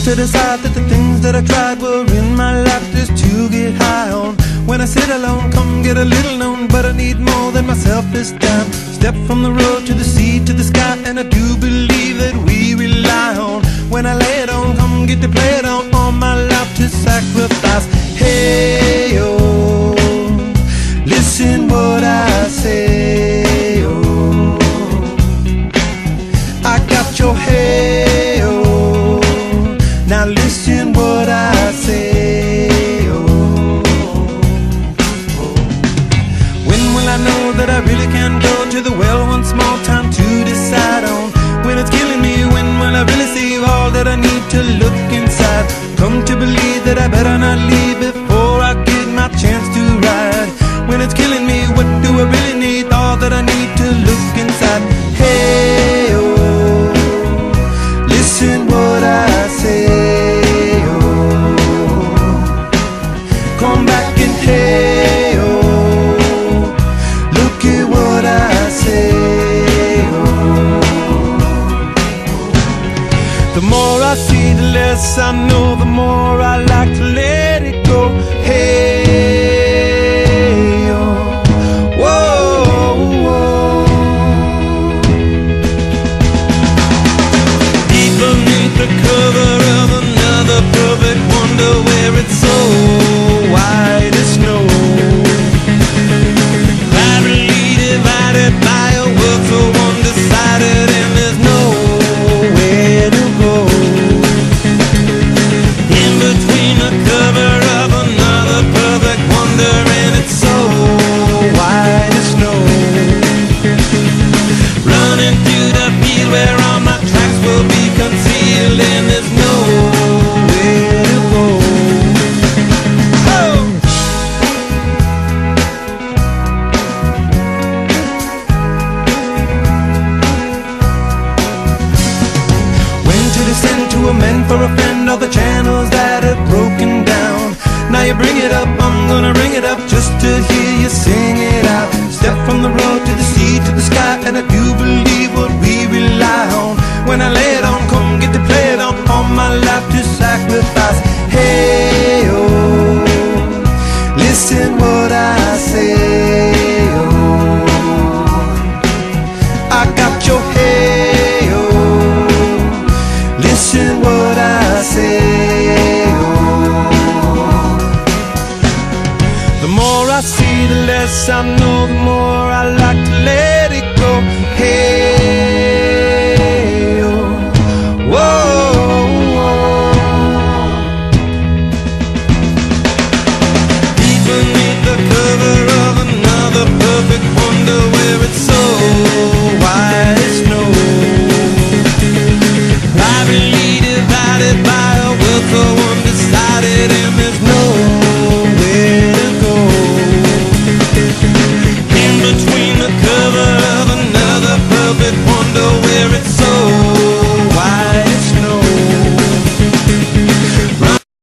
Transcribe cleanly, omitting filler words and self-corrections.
to decide that the things that I tried were in my life just to get high on. When I sit alone, come get a little known, but I need more than myself this time. Step from the road to the sea to the sky, and I do believe that we rely on. When I lay it on, come get to play it on, all my life to sacrifice. Hey, oh, listen what I say, oh, I got your hey, oh, now listen what I say, oh, when will I know that I really can go to the well one small time to decide on? When it's killing me, when will I really see all that I need to look inside? Come to believe that I better not leave before I get my chance to ride. When it's killing me, what do I really need? All that I need to look inside. Hey, oh, listen what I say, oh, come back and hey, oh, look at what I say, oh. The more I see, the less I know, the more I like to let it go. Hey, oh, whoa, whoa. Deep beneath the cover of another perfect wonder, where it's so white as snow, privately divided by a world so undecided, and there's nowhere to go. In between the cover of another perfect wonder, and it's so white as snow, running through the field where all my tracks will be concealed, and there's nowhere to go. Oh! When to descend to amend for a friend all the channels that have broken down. Now you bring it up, I'm gonna ring it up just to hear you sing it out. Step from the road to the sea to the sky, and I do